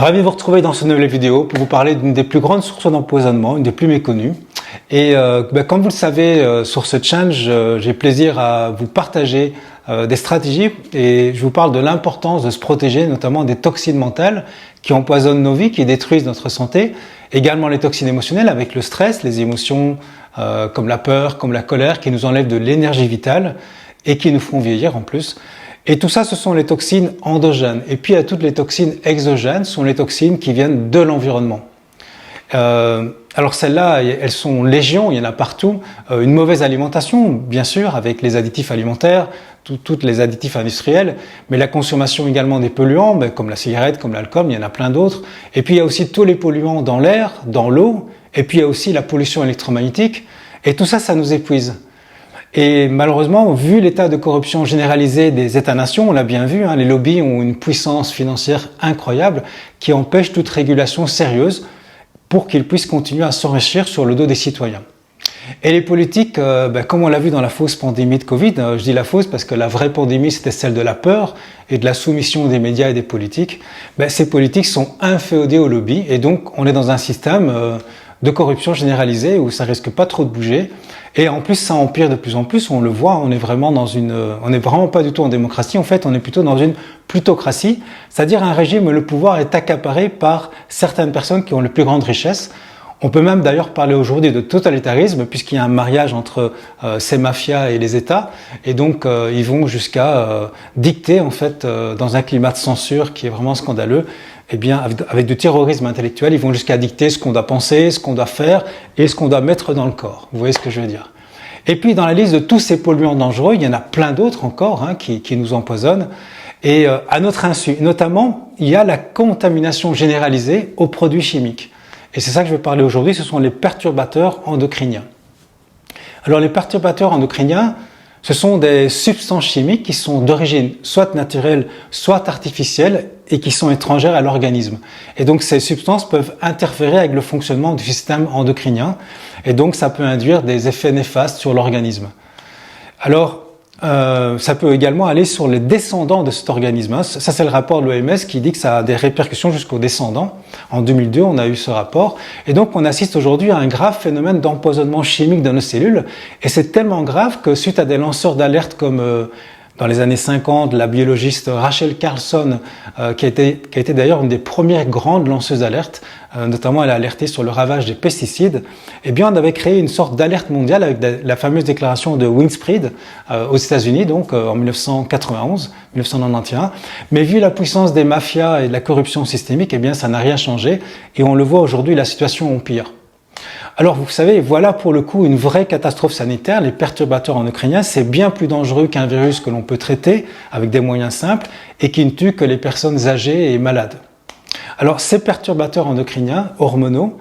Ravi de vous retrouver dans cette nouvelle vidéo pour vous parler d'une des plus grandes sources d'empoisonnement, une des plus méconnues. Et comme vous le savez, sur ce challenge, j'ai plaisir à vous partager des stratégies et je vous parle de l'importance de se protéger, notamment des toxines mentales qui empoisonnent nos vies, qui détruisent notre santé. Également les toxines émotionnelles avec le stress, les émotions comme la peur, comme la colère, qui nous enlèvent de l'énergie vitale et qui nous font vieillir en plus. Et tout ça, ce sont les toxines endogènes. Et puis, il y a toutes les toxines exogènes, ce sont les toxines qui viennent de l'environnement. Alors celles-là, elles sont légion, il y en a partout. Une mauvaise alimentation, bien sûr, avec les additifs alimentaires, tous les additifs industriels, mais la consommation également des polluants, comme la cigarette, comme l'alcool, il y en a plein d'autres. Et puis, il y a aussi tous les polluants dans l'air, dans l'eau, et puis il y a aussi la pollution électromagnétique. Et tout ça, ça nous épuise. Et malheureusement, vu l'état de corruption généralisé des États-nations, on l'a bien vu, les lobbies ont une puissance financière incroyable qui empêche toute régulation sérieuse pour qu'ils puissent continuer à s'enrichir sur le dos des citoyens. Et les politiques, comme on l'a vu dans la fausse pandémie de Covid, je dis la fausse parce que la vraie pandémie c'était celle de la peur et de la soumission des médias et des politiques, ces politiques sont inféodés aux lobbies et donc on est dans un système de corruption généralisée où ça risque pas trop de bouger. Et en plus, ça empire de plus en plus. On le voit, on est vraiment pas du tout en démocratie. En fait, on est plutôt dans une plutocratie, c'est-à-dire un régime où le pouvoir est accaparé par certaines personnes qui ont les plus grandes richesses. On peut même d'ailleurs parler aujourd'hui de totalitarisme puisqu'il y a un mariage entre ces mafias et les États. Et donc, ils vont jusqu'à dicter, en fait, dans un climat de censure qui est vraiment scandaleux, avec du terrorisme intellectuel, ils vont jusqu'à dicter ce qu'on doit penser, ce qu'on doit faire et ce qu'on doit mettre dans le corps. Vous voyez ce que je veux dire? Et puis, dans la liste de tous ces polluants dangereux, il y en a plein d'autres encore qui nous empoisonnent. Et à notre insu, notamment, il y a la contamination généralisée aux produits chimiques. Et c'est ça que je vais parler aujourd'hui, ce sont les perturbateurs endocriniens. Alors, les perturbateurs endocriniens, ce sont des substances chimiques qui sont d'origine soit naturelle, soit artificielle et qui sont étrangères à l'organisme. Et donc ces substances peuvent interférer avec le fonctionnement du système endocrinien et donc ça peut induire des effets néfastes sur l'organisme. Alors ça peut également aller sur les descendants de cet organisme. Ça c'est le rapport de l'OMS qui dit que ça a des répercussions jusqu'aux descendants. En 2002 on a eu ce rapport et donc on assiste aujourd'hui à un grave phénomène d'empoisonnement chimique de nos cellules et c'est tellement grave que suite à des lanceurs d'alerte comme dans les années 50, la biologiste Rachel Carson, qui a été d'ailleurs une des premières grandes lanceuses d'alerte, notamment elle a alerté sur le ravage des pesticides, on avait créé une sorte d'alerte mondiale avec la fameuse déclaration de Winspread aux États-Unis, donc en 1991. Mais vu la puissance des mafias et de la corruption systémique, ça n'a rien changé et on le voit aujourd'hui, la situation empire. Alors vous savez, voilà pour le coup une vraie catastrophe sanitaire. Les perturbateurs endocriniens, c'est bien plus dangereux qu'un virus que l'on peut traiter avec des moyens simples et qui ne tue que les personnes âgées et malades. Alors ces perturbateurs endocriniens, hormonaux,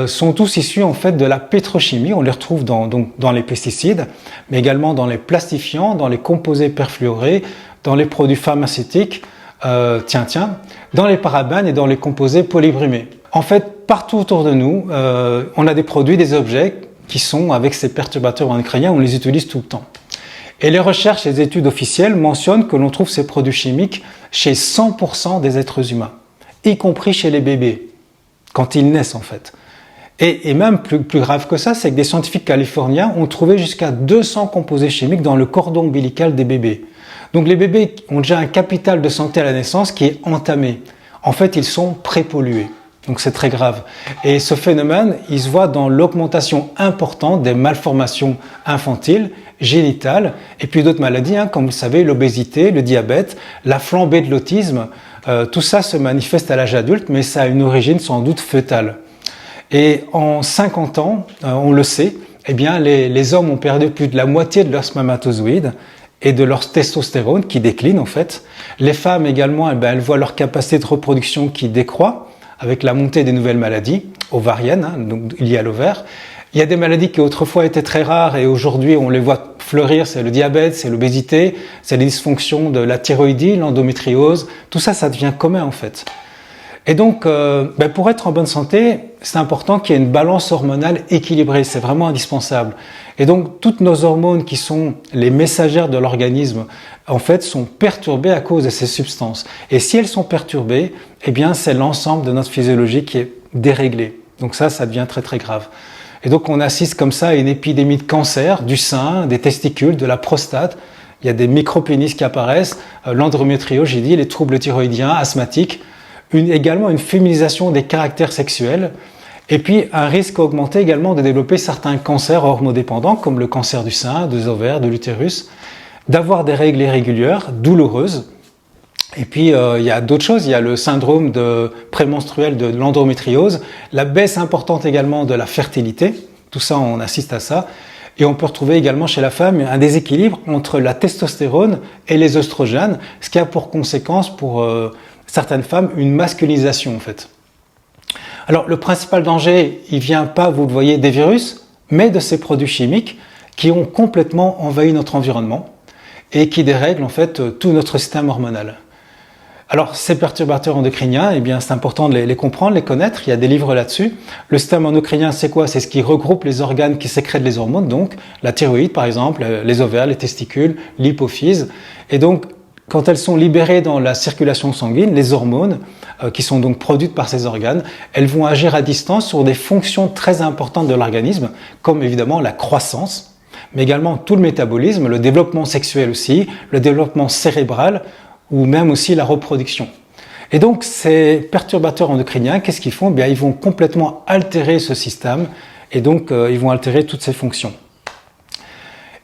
sont tous issus en fait de la pétrochimie. On les retrouve dans les pesticides, mais également dans les plastifiants, dans les composés perfluorés, dans les produits pharmaceutiques, dans les parabènes et dans les composés polybrumés. En fait, partout autour de nous, on a des produits, des objets qui sont avec ces perturbateurs endocriniens, on les utilise tout le temps. Et les recherches et les études officielles mentionnent que l'on trouve ces produits chimiques chez 100% des êtres humains, y compris chez les bébés, quand ils naissent en fait. Et même plus grave que ça, c'est que des scientifiques californiens ont trouvé jusqu'à 200 composés chimiques dans le cordon ombilical des bébés. Donc les bébés ont déjà un capital de santé à la naissance qui est entamé. En fait, ils sont prépollués. Donc c'est très grave. Et ce phénomène, il se voit dans l'augmentation importante des malformations infantiles, génitales, et puis d'autres maladies, comme vous le savez, l'obésité, le diabète, la flambée de l'autisme. Tout ça se manifeste à l'âge adulte, mais ça a une origine sans doute fœtale. Et en 50 ans, on le sait, les hommes ont perdu plus de la moitié de leurs spermatozoïdes et de leur testostérone qui décline en fait. Les femmes également, elles voient leur capacité de reproduction qui décroît avec la montée des nouvelles maladies ovariennes, donc liées à l'ovaire. Il y a des maladies qui autrefois étaient très rares et aujourd'hui on les voit fleurir, c'est le diabète, c'est l'obésité, c'est les dysfonctions de la thyroïdie, l'endométriose, tout ça, ça devient commun en fait. Et donc, pour être en bonne santé, c'est important qu'il y ait une balance hormonale équilibrée, c'est vraiment indispensable. Et donc, toutes nos hormones qui sont les messagères de l'organisme, en fait, sont perturbées à cause de ces substances. Et si elles sont perturbées, eh bien, c'est l'ensemble de notre physiologie qui est déréglé. Donc ça devient très très grave. Et donc, on assiste comme ça à une épidémie de cancer du sein, des testicules, de la prostate. Il y a des micropénis qui apparaissent, l'endométriose, j'ai dit, les troubles thyroïdiens, asthmatiques, également une féminisation des caractères sexuels, et puis un risque augmenté également de développer certains cancers hormonodépendants, comme le cancer du sein, des ovaires, de l'utérus, d'avoir des règles irrégulières, douloureuses. Et puis il y a d'autres choses, il y a le syndrome prémenstruel de l'endométriose, la baisse importante également de la fertilité, tout ça on assiste à ça. Et on peut retrouver également chez la femme un déséquilibre entre la testostérone et les oestrogènes, ce qui a pour conséquence pour certaines femmes une masculinisation en fait. Alors le principal danger, il vient pas, vous le voyez, des virus, mais de ces produits chimiques qui ont complètement envahi notre environnement et qui dérèglent en fait tout notre système hormonal. Alors, ces perturbateurs endocriniens, eh bien, c'est important de les comprendre, les connaître. Il y a des livres là-dessus. Le système endocrinien, c'est quoi? C'est ce qui regroupe les organes qui sécrètent les hormones, donc la thyroïde, par exemple, les ovaires, les testicules, l'hypophyse. Et donc, quand elles sont libérées dans la circulation sanguine, les hormones, qui sont donc produites par ces organes, elles vont agir à distance sur des fonctions très importantes de l'organisme, comme évidemment la croissance, mais également tout le métabolisme, le développement sexuel aussi, le développement cérébral, ou même aussi la reproduction. Et donc ces perturbateurs endocriniens, qu'est-ce qu'ils font? Bien, ils vont complètement altérer ce système et donc ils vont altérer toutes ces fonctions.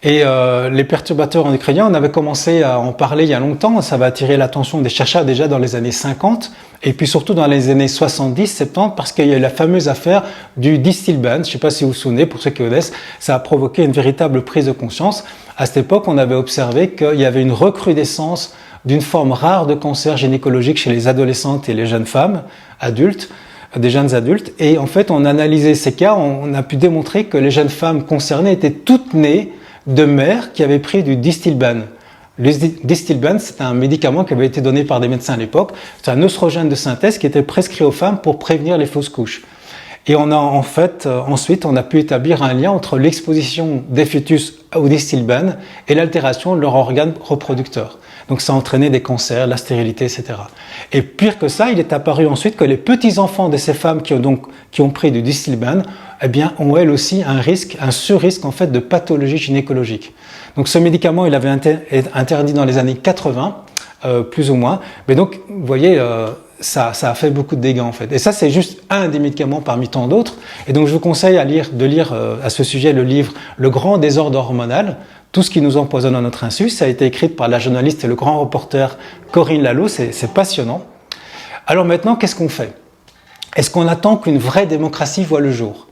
Et les perturbateurs endocriniens, on avait commencé à en parler il y a longtemps, ça va attirer l'attention des chercheurs déjà dans les années 50 et puis surtout dans les années 70-70 parce qu'il y a eu la fameuse affaire du Distilbène, je ne sais pas si vous vous souvenez, pour ceux qui connaissent, ça a provoqué une véritable prise de conscience. À cette époque, on avait observé qu'il y avait une recrudescence d'une forme rare de cancer gynécologique chez les adolescentes et les jeunes femmes adultes, des jeunes adultes. Et en fait, on a analysé ces cas, on a pu démontrer que les jeunes femmes concernées étaient toutes nées de mères qui avaient pris du Distilbène. Le Distilbène, c'est un médicament qui avait été donné par des médecins à l'époque. C'est un œstrogène de synthèse qui était prescrit aux femmes pour prévenir les fausses couches. Et on a en fait, ensuite, on a pu établir un lien entre l'exposition des fœtus au Distilbène et l'altération de leur organe reproducteur. Donc ça a entraîné des cancers, la stérilité, etc. Et pire que ça, il est apparu ensuite que les petits-enfants de ces femmes qui ont pris du Distilbène, eh bien, ont elles aussi un sur-risque en fait de pathologie gynécologique. Donc ce médicament, il avait été interdit dans les années 80, plus ou moins. Mais donc, vous voyez, ça a fait beaucoup de dégâts en fait. Et ça, c'est juste un des médicaments parmi tant d'autres. Et donc, je vous conseille de lire à ce sujet le livre « Le grand désordre hormonal ». Tout ce qui nous empoisonne à notre insu, ça a été écrit par la journaliste et le grand reporter Corinne Lalo, c'est passionnant. Alors maintenant, qu'est-ce qu'on fait? Est-ce qu'on attend qu'une vraie démocratie voie le jour?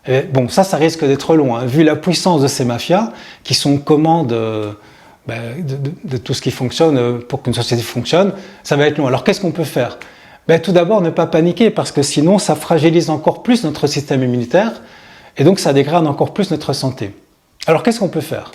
Et bon, ça risque d'être long, hein, vu la puissance de ces mafias qui sont aux commandes de tout ce qui fonctionne pour qu'une société fonctionne, ça va être long. Alors qu'est-ce qu'on peut faire? Tout d'abord, ne pas paniquer, parce que sinon, ça fragilise encore plus notre système immunitaire et donc ça dégrade encore plus notre santé. Alors qu'est-ce qu'on peut faire?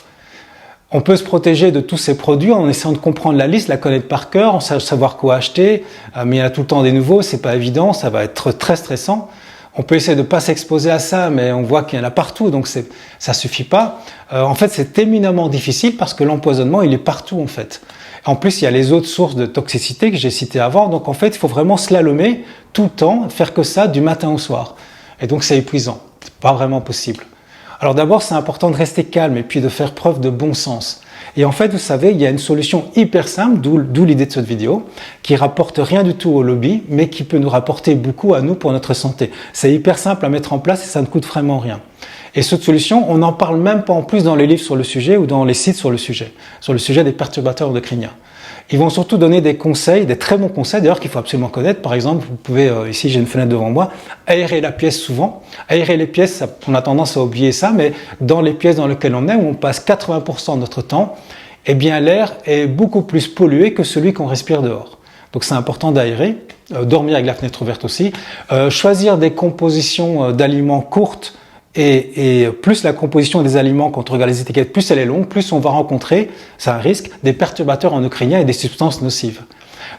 On peut se protéger de tous ces produits en essayant de comprendre la liste, la connaître par cœur, en savoir quoi acheter, mais il y en a tout le temps des nouveaux, c'est pas évident, ça va être très stressant. On peut essayer de ne pas s'exposer à ça, mais on voit qu'il y en a partout, donc ça suffit pas. En fait, c'est éminemment difficile parce que l'empoisonnement, il est partout en fait. En plus, il y a les autres sources de toxicité que j'ai citées avant, donc en fait, il faut vraiment slalomer tout le temps, faire que ça du matin au soir. Et donc, c'est épuisant, c'est pas vraiment possible. Alors d'abord, c'est important de rester calme et puis de faire preuve de bon sens. Et en fait, vous savez, il y a une solution hyper simple, d'où l'idée de cette vidéo, qui rapporte rien du tout au lobby, mais qui peut nous rapporter beaucoup à nous pour notre santé. C'est hyper simple à mettre en place et ça ne coûte vraiment rien. Et cette solution, on n'en parle même pas en plus dans les livres sur le sujet ou dans les sites sur le sujet des perturbateurs endocriniens. Ils vont surtout donner des conseils, des très bons conseils d'ailleurs qu'il faut absolument connaître. Par exemple, vous pouvez, ici j'ai une fenêtre devant moi, aérer la pièce souvent. Aérer les pièces, on a tendance à oublier ça, mais dans les pièces dans lesquelles on est, où on passe 80% de notre temps, eh bien l'air est beaucoup plus pollué que celui qu'on respire dehors. Donc c'est important d'aérer, dormir avec la fenêtre ouverte aussi, choisir des compositions d'aliments courtes, et plus la composition des aliments, quand on regarde les étiquettes, plus elle est longue, plus on va rencontrer, c'est un risque, des perturbateurs endocriniens et des substances nocives.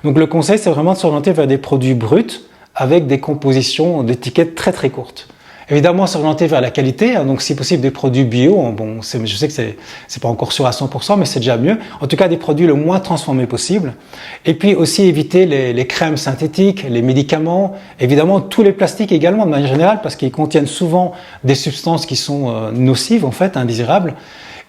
Donc le conseil, c'est vraiment de s'orienter vers des produits bruts, avec des compositions d'étiquettes très très courtes. Évidemment, s'orienter vers la qualité, hein, donc si possible des produits bio. Bon, je sais que c'est pas encore sûr à 100%, mais c'est déjà mieux. En tout cas, des produits le moins transformés possible. Et puis aussi éviter les crèmes synthétiques, les médicaments, évidemment tous les plastiques également de manière générale, parce qu'ils contiennent souvent des substances qui sont nocives en fait, indésirables.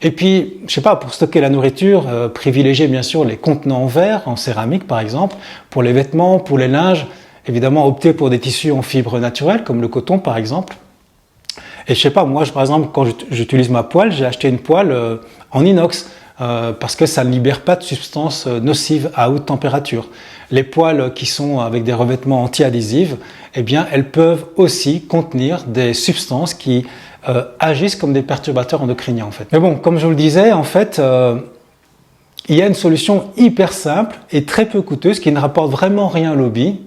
Et puis, je sais pas, pour stocker la nourriture, privilégier bien sûr les contenants en verre, en céramique par exemple, pour les vêtements, pour les linges. Évidemment, opter pour des tissus en fibres naturelles, comme le coton par exemple. Et je sais pas, moi, par exemple, quand j'utilise ma poêle, j'ai acheté une poêle en inox parce que ça ne libère pas de substances nocives à haute température. Les poêles qui sont avec des revêtements anti-adhésifs, eh bien, elles peuvent aussi contenir des substances qui agissent comme des perturbateurs endocriniens, en fait. Mais bon, comme je vous le disais, en fait, il y a une solution hyper simple et très peu coûteuse qui ne rapporte vraiment rien au lobby,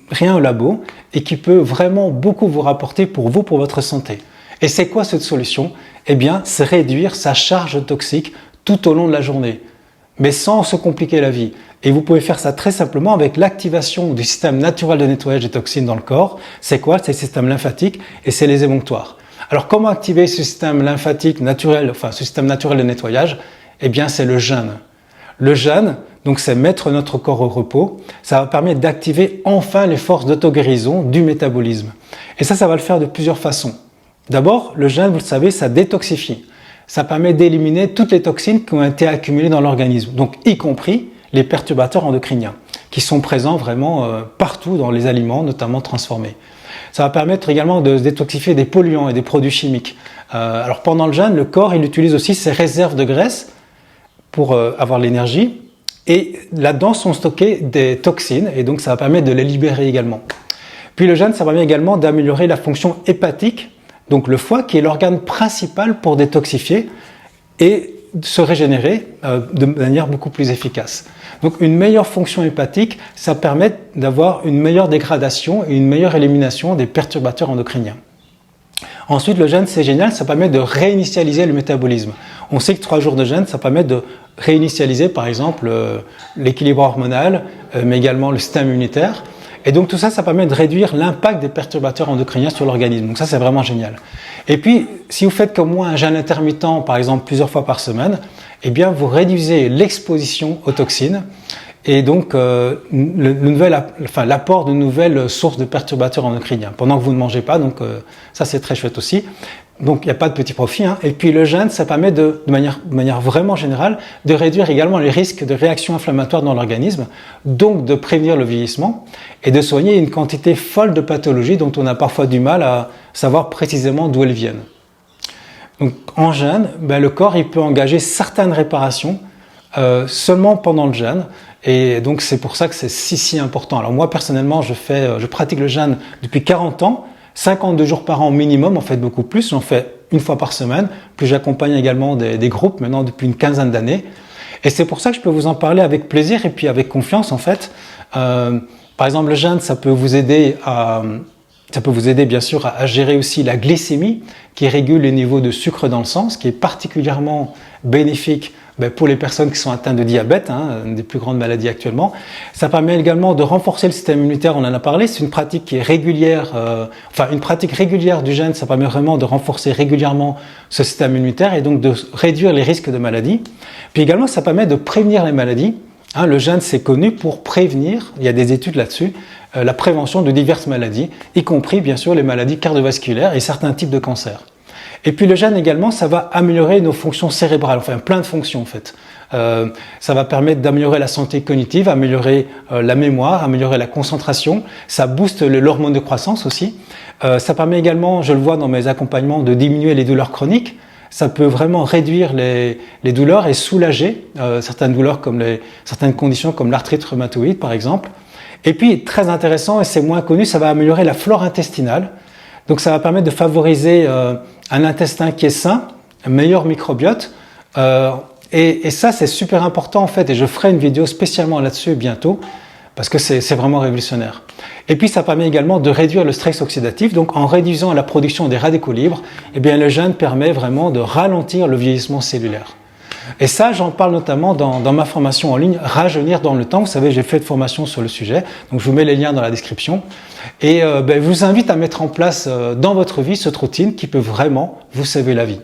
rien au labo, et qui peut vraiment beaucoup vous rapporter pour vous, pour votre santé. Et c'est quoi cette solution? Eh bien, c'est réduire sa charge toxique tout au long de la journée, mais sans se compliquer la vie. Et vous pouvez faire ça très simplement avec l'activation du système naturel de nettoyage des toxines dans le corps. C'est quoi? C'est le système lymphatique et c'est les émonctoires. Alors, comment activer ce système lymphatique naturel, enfin, ce système naturel de nettoyage? Eh bien, c'est le jeûne. Le jeûne, donc c'est mettre notre corps au repos. Ça va permettre d'activer enfin les forces d'auto-guérison du métabolisme. Et ça va le faire de plusieurs façons. D'abord, le jeûne, vous le savez, ça détoxifie. Ça permet d'éliminer toutes les toxines qui ont été accumulées dans l'organisme, donc y compris les perturbateurs endocriniens, qui sont présents vraiment partout dans les aliments, notamment transformés. Ça va permettre également de détoxifier des polluants et des produits chimiques. Alors pendant le jeûne, le corps, il utilise aussi ses réserves de graisse pour avoir l'énergie, et là-dedans sont stockées des toxines, et donc ça va permettre de les libérer également. Puis le jeûne, ça permet également d'améliorer la fonction hépatique, donc le foie qui est l'organe principal pour détoxifier et se régénérer de manière beaucoup plus efficace. Donc une meilleure fonction hépatique, ça permet d'avoir une meilleure dégradation et une meilleure élimination des perturbateurs endocriniens. Ensuite, le jeûne, c'est génial, ça permet de réinitialiser le métabolisme. On sait que 3 jours de jeûne, ça permet de réinitialiser par exemple l'équilibre hormonal, mais également le système immunitaire. Et donc tout ça, ça permet de réduire l'impact des perturbateurs endocriniens sur l'organisme. Donc ça, c'est vraiment génial. Et puis, si vous faites comme moi un jeûne intermittent, par exemple plusieurs fois par semaine, eh bien vous réduisez l'exposition aux toxines et donc l'apport de nouvelles sources de perturbateurs endocriniens pendant que vous ne mangez pas. Donc ça, c'est très chouette aussi. Donc il n'y a pas de petit profit. Et puis le jeûne, ça permet de manière vraiment générale de réduire également les risques de réactions inflammatoires dans l'organisme, donc de prévenir le vieillissement et de soigner une quantité folle de pathologies dont on a parfois du mal à savoir précisément d'où elles viennent. Donc en jeûne, le corps il peut engager certaines réparations seulement pendant le jeûne, et donc c'est pour ça que c'est si important. Alors moi personnellement, je pratique le jeûne depuis 40 ans. 52 jours par an minimum, en fait beaucoup plus, j'en fais une fois par semaine, puis j'accompagne également des groupes maintenant depuis une quinzaine d'années. Et c'est pour ça que je peux vous en parler avec plaisir et puis avec confiance en fait. Par exemple, le jeûne, ça peut vous aider bien sûr à gérer aussi la glycémie, qui régule les niveaux de sucre dans le sang, ce qui est particulièrement bénéfique pour les personnes qui sont atteintes de diabète, une des plus grandes maladies actuellement. Ça permet également de renforcer le système immunitaire, on en a parlé, c'est une pratique qui est régulière, une pratique régulière du jeûne, ça permet vraiment de renforcer régulièrement ce système immunitaire et donc de réduire les risques de maladies. Puis également, ça permet de prévenir les maladies. Le jeûne, c'est connu pour prévenir, il y a des études là-dessus, la prévention de diverses maladies, y compris bien sûr les maladies cardiovasculaires et certains types de cancers. Et puis le jeûne également, ça va améliorer nos fonctions cérébrales, enfin plein de fonctions en fait. Ça va permettre d'améliorer la santé cognitive, améliorer la mémoire, améliorer la concentration. Ça booste l'hormone de croissance aussi. Ça permet également, je le vois dans mes accompagnements, de diminuer les douleurs chroniques. Ça peut vraiment réduire les douleurs et soulager certaines douleurs certaines conditions comme l'arthrite rhumatoïde par exemple. Et puis très intéressant, et c'est moins connu, ça va améliorer la flore intestinale. Donc ça va permettre de favoriser un intestin qui est sain, un meilleur microbiote. Et ça, c'est super important en fait. Et je ferai une vidéo spécialement là-dessus bientôt parce que c'est vraiment révolutionnaire. Et puis ça permet également de réduire le stress oxydatif. Donc en réduisant la production des radicaux libres, le jeûne permet vraiment de ralentir le vieillissement cellulaire. Et ça, j'en parle notamment dans ma formation en ligne, Rajeunir dans le temps. Vous savez, j'ai fait de formation sur le sujet, donc je vous mets les liens dans la description. Et je vous invite à mettre en place dans votre vie cette routine qui peut vraiment vous sauver la vie.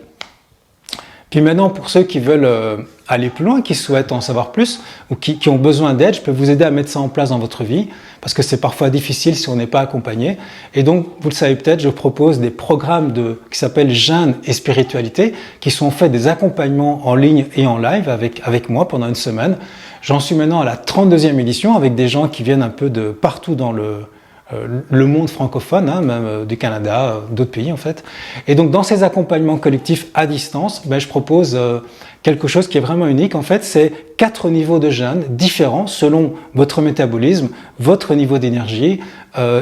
Puis maintenant, pour ceux qui veulent aller plus loin, qui souhaitent en savoir plus ou qui ont besoin d'aide, je peux vous aider à mettre ça en place dans votre vie parce que c'est parfois difficile si on n'est pas accompagné. Et donc, vous le savez peut-être, je propose des programmes qui s'appellent Jeûne et Spiritualité qui sont faits des accompagnements en ligne et en live avec moi pendant une semaine. J'en suis maintenant à la 32e édition avec des gens qui viennent un peu de partout dans le monde francophone, hein, même du Canada, d'autres pays en fait. Et donc dans ces accompagnements collectifs à distance, je propose quelque chose qui est vraiment unique. En fait, c'est 4 niveaux de jeûne différents selon votre métabolisme, votre niveau d'énergie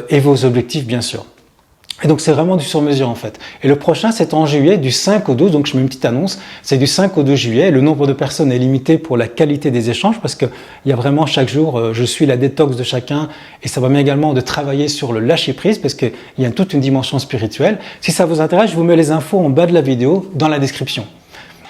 et vos objectifs bien sûr. Et donc c'est vraiment du sur-mesure en fait. Et le prochain c'est en juillet du 5 au 12, donc je mets une petite annonce, c'est du 5 au 12 juillet. Le nombre de personnes est limité pour la qualité des échanges parce que il y a vraiment chaque jour, je suis la détox de chacun et ça permet également de travailler sur le lâcher prise parce qu'il y a toute une dimension spirituelle. Si ça vous intéresse, je vous mets les infos en bas de la vidéo dans la description.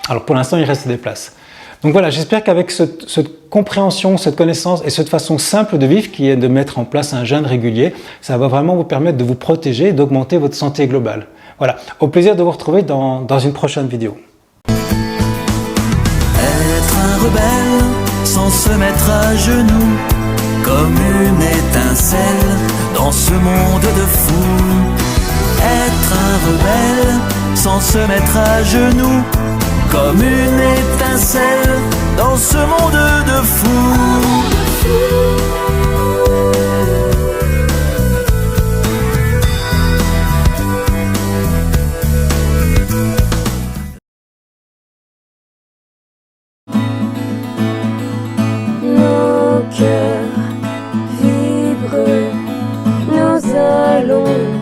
Alors pour l'instant il reste des places. Donc voilà, j'espère qu'avec cette compréhension, cette connaissance et cette façon simple de vivre qui est de mettre en place un jeûne régulier, ça va vraiment vous permettre de vous protéger et d'augmenter votre santé globale. Voilà, au plaisir de vous retrouver dans une prochaine vidéo. Être un rebelle sans se mettre à genoux, comme une étincelle dans ce monde de fous. Être un rebelle sans se mettre à genoux, comme une étincelle dans ce monde de fous. Nos cœurs vibrent, nous allons